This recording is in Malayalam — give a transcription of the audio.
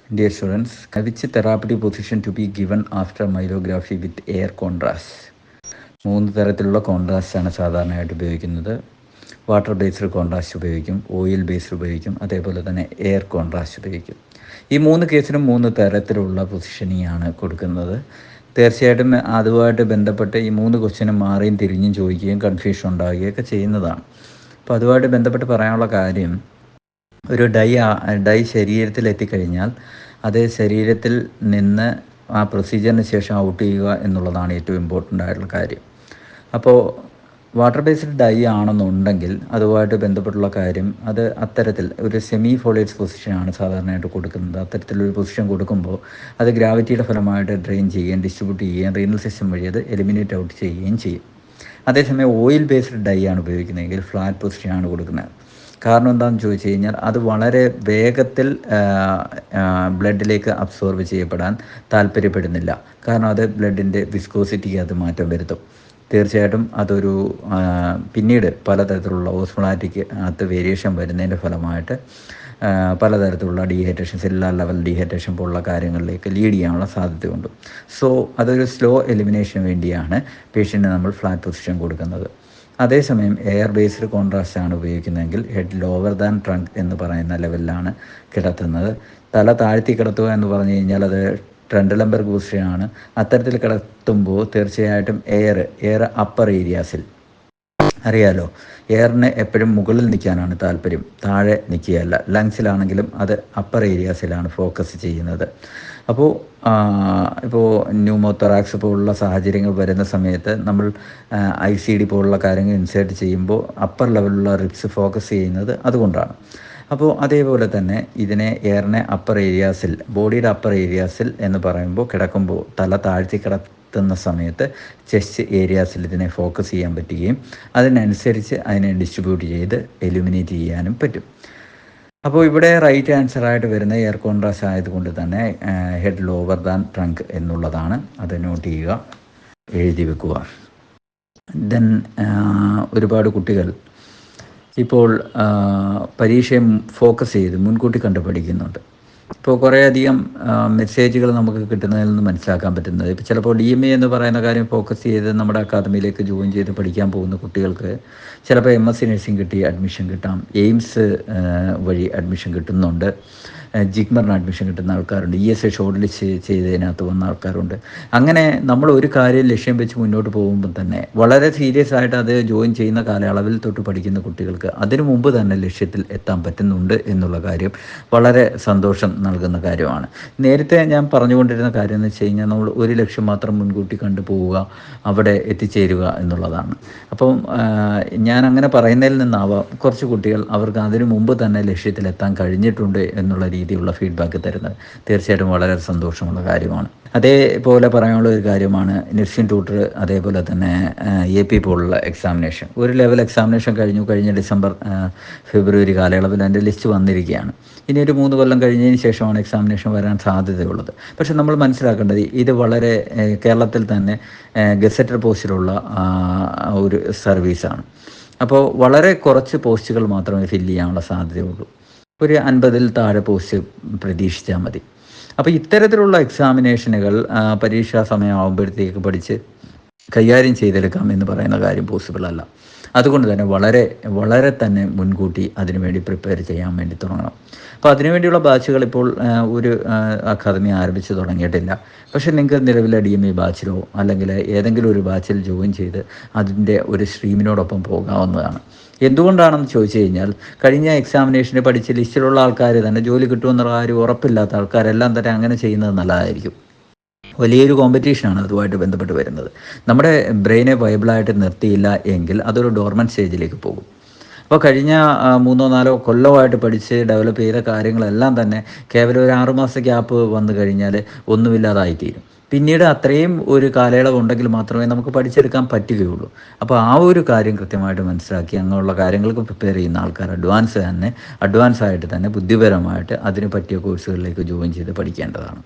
Dear students, which therapeutic position to be given after myelography with air contrast? മൂന്ന് തരത്തിലുള്ള കോൺട്രാസ്റ്റാണ് സാധാരണയായിട്ട് ഉപയോഗിക്കുന്നത്. വാട്ടർ ബേസ്ഡ് കോൺട്രാസ്റ്റ് ഉപയോഗിക്കും, ഓയിൽ ബേസ്ഡ് ഉപയോഗിക്കും, അതേപോലെ തന്നെ എയർ കോൺട്രാസ്റ്റ് ഉപയോഗിക്കും. ഈ മൂന്ന് കേസിലും മൂന്ന് തരത്തിലുള്ള പൊസിഷനിങ് ആണ് കൊടുക്കുന്നത്. തീർച്ചയായിട്ടും അതുമായിട്ട് ബന്ധപ്പെട്ട് ഈ മൂന്ന് ക്വസ്റ്റ്യനും മാറിയും തിരിഞ്ഞും ചോദിക്കുകയും കൺഫ്യൂഷൻ ഉണ്ടാകുകയൊക്കെ ചെയ്യുന്നതാണ്. അപ്പോൾ അതുമായിട്ട് ബന്ധപ്പെട്ട് പറയാനുള്ള കാര്യം, ഒരു ഡൈ ശരീരത്തിൽ എത്തിക്കഴിഞ്ഞാൽ അത് ശരീരത്തിൽ നിന്ന് ആ പ്രൊസീജിയറിന് ശേഷം ഔട്ട് ചെയ്യുക എന്നുള്ളതാണ് ഏറ്റവും ഇമ്പോർട്ടൻ്റ് ആയിട്ടുള്ള കാര്യം. അപ്പോൾ വാട്ടർ ബേസ്ഡ് ഡൈ ആണെന്നുണ്ടെങ്കിൽ അതുമായിട്ട് ബന്ധപ്പെട്ടുള്ള കാര്യം, അത് അത്തരത്തിൽ ഒരു സെമി ഫോളിയേറ്റ്സ് പൊസിഷനാണ് സാധാരണയായിട്ട് കൊടുക്കുന്നത്. അത്തരത്തിലൊരു പൊസിഷൻ കൊടുക്കുമ്പോൾ അത് ഗ്രാവിറ്റിയുടെ ഫലമായിട്ട് ഡ്രെയിൻ ചെയ്യുകയും ഡിസ്ട്രിബ്യൂട്ട് ചെയ്യുകയും റീനൽ സിസ്റ്റം വഴി അത് എലിമിനേറ്റ് ഔട്ട് ചെയ്യുകയും ചെയ്യും. അതേസമയം ഓയിൽ ബേസ്ഡ് ഡൈ ആണ് ഉപയോഗിക്കുന്നതെങ്കിൽ ഫ്ലാറ്റ് പൊസിഷനാണ് കൊടുക്കുന്നത്. കാരണം എന്താണെന്ന് ചോദിച്ചു കഴിഞ്ഞാൽ അത് വളരെ വേഗത്തിൽ ബ്ലഡിലേക്ക് അബ്സോർബ് ചെയ്യപ്പെടാൻ താല്പര്യപ്പെടുന്നില്ല. കാരണം അത് ബ്ലഡിൻ്റെ വിസ്കോസിറ്റിക്ക് അത് മാറ്റം വരുത്തും. തീർച്ചയായിട്ടും അതൊരു പിന്നീട് പലതരത്തിലുള്ള ഓസ്മോളാറ്റിക് അകത്ത് വേരിയേഷൻ വരുന്നതിൻ്റെ ഫലമായിട്ട് പലതരത്തിലുള്ള ഡീഹൈഡ്രേഷൻ, സെല്ലുലാർ ലെവൽ ഡീഹൈഡ്രേഷൻ പോലുള്ള കാര്യങ്ങളിലേക്ക് ലീഡ് ചെയ്യാനുള്ള സാധ്യതയുണ്ട്. സോ അതൊരു സ്ലോ എലിമിനേഷന് വേണ്ടിയാണ് പേഷ്യൻറ്റിന് നമ്മൾ ഫ്ലാറ്റ് പൊസിഷൻ കൊടുക്കുന്നത്. അതേസമയം എയർ ബേസ്ഡ് കോൺട്രാസ്റ്റ് ആണ് ഉപയോഗിക്കുന്നതെങ്കിൽ ഹെഡ് ലോവർ ദാൻ ട്രങ്ക് എന്ന് പറയുന്ന ലെവലിലാണ് കിടത്തുന്നത്. തല താഴ്ത്തി കിടത്തുക എന്ന് പറഞ്ഞു കഴിഞ്ഞാൽ അത് ട്രെൻഡലംബർഗ് പൊസിഷനാണ്. അത്തരത്തിൽ കിടത്തുമ്പോൾ തീർച്ചയായിട്ടും എയർ അപ്പർ ഏരിയാസിൽ, അറിയാലോ, എയറിന് എപ്പോഴും മുകളിൽ നിൽക്കാനാണ് താല്പര്യം, താഴെ നിൽക്കുകയല്ല. ലങ്സിലാണെങ്കിലും അത് അപ്പർ ഏരിയാസിലാണ് ഫോക്കസ് ചെയ്യുന്നത്. അപ്പോൾ ഇപ്പോൾ ന്യൂമോതൊറാക്സ് പോലുള്ള സാഹചര്യങ്ങൾ വരുന്ന സമയത്ത് നമ്മൾ ICD പോലുള്ള കാര്യങ്ങൾ ഇൻസേർട്ട് ചെയ്യുമ്പോൾ അപ്പർ ലെവലിലുള്ള റിബ്സ് ഫോക്കസ് ചെയ്യുന്നത് അതുകൊണ്ടാണ്. അപ്പോൾ അതേപോലെ തന്നെ ഇതിനെ എയറിനെ അപ്പർ ഏരിയാസിൽ, ബോഡിയുടെ അപ്പർ ഏരിയാസിൽ എന്ന് പറയുമ്പോൾ കിടക്കുമ്പോൾ തല താഴ്ത്തി കിടത്തുന്ന സമയത്ത് ചെസ്റ്റ് ഏരിയാസിൽ ഇതിനെ ഫോക്കസ് ചെയ്യാൻ പറ്റുകയും അതിനനുസരിച്ച് അതിനെ ഡിസ്ട്രിബ്യൂട്ട് ചെയ്ത് എലിമിനേറ്റ് ചെയ്യാനും പറ്റും. അപ്പോൾ ഇവിടെ റൈറ്റ് ആൻസറായിട്ട് വരുന്ന എയർ കോൺട്രാസ്റ്റ് ആയതുകൊണ്ട് തന്നെ ഹെഡ് ലോവർ ദാൻ ട്രങ്ക് എന്നുള്ളതാണ്. അത് നോട്ട് ചെയ്യുക, എഴുതി വെക്കുക. ദെൻ ഒരുപാട് കുട്ടികൾ ഇപ്പോൾ പരീക്ഷയെ ഫോക്കസ് ചെയ്ത് മുൻകൂട്ടി കണ്ട് പഠിക്കുന്നുണ്ട്. ഇപ്പോൾ കുറേയധികം മെസ്സേജുകൾ നമുക്ക് കിട്ടുന്നതിൽ നിന്ന് മനസ്സിലാക്കാൻ പറ്റുന്നത്, ഇപ്പോൾ ചിലപ്പോൾ DMA എന്ന് പറയുന്ന കാര്യം ഫോക്കസ് ചെയ്ത് നമ്മുടെ അക്കാദമിയിലേക്ക് ജോയിൻ ചെയ്ത് പഠിക്കാൻ പോകുന്ന കുട്ടികൾക്ക് ചിലപ്പോൾ MSc നഴ്സിംഗ് കിട്ടി അഡ്മിഷൻ കിട്ടാം, എയിംസ് വഴി അഡ്മിഷൻ കിട്ടുന്നുണ്ട്, ജിഗ്മറിന് അഡ്മിഷൻ കിട്ടുന്ന ആൾക്കാരുണ്ട്, ESA ഷോർട്ട് ലിസ്റ്റ് ചെയ്തതിനകത്ത് വന്ന ആൾക്കാരുണ്ട്. അങ്ങനെ നമ്മൾ ഒരു കാര്യം ലക്ഷ്യം വെച്ച് മുന്നോട്ട് പോകുമ്പോൾ തന്നെ വളരെ സീരിയസ് ആയിട്ട് അത് ജോയിൻ ചെയ്യുന്ന കാലയളവിൽ തൊട്ട് പഠിക്കുന്ന കുട്ടികൾക്ക് അതിനു മുമ്പ് തന്നെ ലക്ഷ്യത്തിൽ എത്താൻ പറ്റുന്നുണ്ട് എന്നുള്ള കാര്യം വളരെ സന്തോഷം നൽകുന്ന കാര്യമാണ്. നേരത്തെ ഞാൻ പറഞ്ഞുകൊണ്ടിരുന്ന കാര്യം എന്ന് വെച്ച് കഴിഞ്ഞാൽ നമ്മൾ ഒരു ലക്ഷ്യം മാത്രം മുൻകൂട്ടി കണ്ടു പോവുക, അവിടെ എത്തിച്ചേരുക എന്നുള്ളതാണ്. അപ്പം ഞാൻ അങ്ങനെ പറയുന്നതിൽ നിന്നാവാം കുറച്ച് കുട്ടികൾ അവർക്ക് അതിനു മുമ്പ് തന്നെ ലക്ഷ്യത്തിലെത്താൻ കഴിഞ്ഞിട്ടുണ്ട് എന്നുള്ള രീതിയിലുള്ള ഫീഡ്ബാക്ക് തരുന്നത്. തീർച്ചയായിട്ടും വളരെ സന്തോഷമുള്ള കാര്യമാണ്. അതേപോലെ പറയാനുള്ള ഒരു കാര്യമാണ് നഴ്സിംഗ് ട്യൂട്ടർ, അതേപോലെ തന്നെ AP പോലുള്ള എക്സാമിനേഷൻ. ഒരു ലെവൽ എക്സാമിനേഷൻ കഴിഞ്ഞ ഡിസംബർ ഫെബ്രുവരി കാലയളവിൽ എൻ്റെ ലിസ്റ്റ് വന്നിരിക്കുകയാണ്. ഇനി ഒരു 3 കൊല്ലം കഴിഞ്ഞതിന് ശേഷമാണ് എക്സാമിനേഷൻ വരാൻ സാധ്യതയുള്ളത്. പക്ഷെ നമ്മൾ മനസ്സിലാക്കേണ്ടത് ഇത് വളരെ കേരളത്തിൽ തന്നെ ഗസറ്റഡ് പോസ്റ്റിലുള്ള ഒരു സർവീസാണ്. അപ്പോൾ വളരെ കുറച്ച് പോസ്റ്റുകൾ മാത്രമേ ഫില്ല് ചെയ്യാനുള്ള സാധ്യതയുള്ളൂ. ഒരു 50-ൽ താഴെ പോസ്റ്റ് പ്രതീക്ഷിച്ചാൽ മതി. അപ്പോൾ ഇത്തരത്തിലുള്ള എക്സാമിനേഷനുകൾ പരീക്ഷാ സമയമാകുമ്പോഴത്തേക്ക് പഠിച്ച് കൈകാര്യം ചെയ്തെടുക്കാം എന്ന് പറയുന്ന കാര്യം പോസിബിൾ അല്ല. അതുകൊണ്ട് തന്നെ വളരെ തന്നെ മുൻകൂട്ടി അതിനുവേണ്ടി പ്രിപ്പയർ ചെയ്യാൻ വേണ്ടി തുടങ്ങണം. അപ്പോൾ അതിനുവേണ്ടിയുള്ള ബാച്ചുകൾ ഇപ്പോൾ ഒരു അക്കാദമി ആരംഭിച്ച് തുടങ്ങിയിട്ടില്ല. പക്ഷേ നിങ്ങൾക്ക് നിലവിലെ DMA ബാച്ചിലോ അല്ലെങ്കിൽ ഏതെങ്കിലും ഒരു ബാച്ചിൽ ജോയിൻ ചെയ്ത് അതിൻ്റെ ഒരു സ്ട്രീമിനോടൊപ്പം പോകാവുന്നതാണ്. എന്തുകൊണ്ടാണെന്ന് ചോദിച്ചു കഴിഞ്ഞാൽ കഴിഞ്ഞ എക്സാമിനേഷന് പഠിച്ച് ലിസ്റ്റിലുള്ള ആൾക്കാർ തന്നെ ജോലി കിട്ടുമെന്നുള്ള കാര്യം ഉറപ്പില്ലാത്ത ആൾക്കാരെല്ലാം തന്നെ അങ്ങനെ ചെയ്യുന്നത് നല്ലതായിരിക്കും. വലിയൊരു കോമ്പറ്റീഷനാണ് അതുമായിട്ട് ബന്ധപ്പെട്ട് വരുന്നത്. നമ്മുടെ ബ്രെയിനെ വയബിളായിട്ട് നിർത്തിയില്ല എങ്കിൽ അതൊരു ഡോർമൻ സ്റ്റേജിലേക്ക് പോകും. അപ്പോൾ കഴിഞ്ഞ 3-4 കൊല്ലമായിട്ട് പഠിച്ച് ഡെവലപ്പ് ചെയ്ത കാര്യങ്ങളെല്ലാം തന്നെ കേവലം ഒരു 6 മാസത്തെ ഗ്യാപ്പ് വന്നു കഴിഞ്ഞാൽ ഒന്നുമില്ലാതായിത്തീരും. പിന്നീട് അത്രയും ഒരു കാലയളവ് ഉണ്ടെങ്കിൽ മാത്രമേ നമുക്ക് പഠിച്ചെടുക്കാൻ പറ്റുകയുള്ളൂ. അപ്പോൾ ആ ഒരു കാര്യം കൃത്യമായിട്ട് മനസ്സിലാക്കി അങ്ങനെയുള്ള കാര്യങ്ങൾക്ക് പ്രിപ്പയർ ചെയ്യുന്ന ആൾക്കാർ അഡ്വാൻസ് ആയിട്ട് തന്നെ ബുദ്ധിപരമായിട്ട് അതിന് പറ്റിയ കോഴ്സുകളിലേക്ക് ജോയിൻ ചെയ്ത് പഠിക്കേണ്ടതാണ്.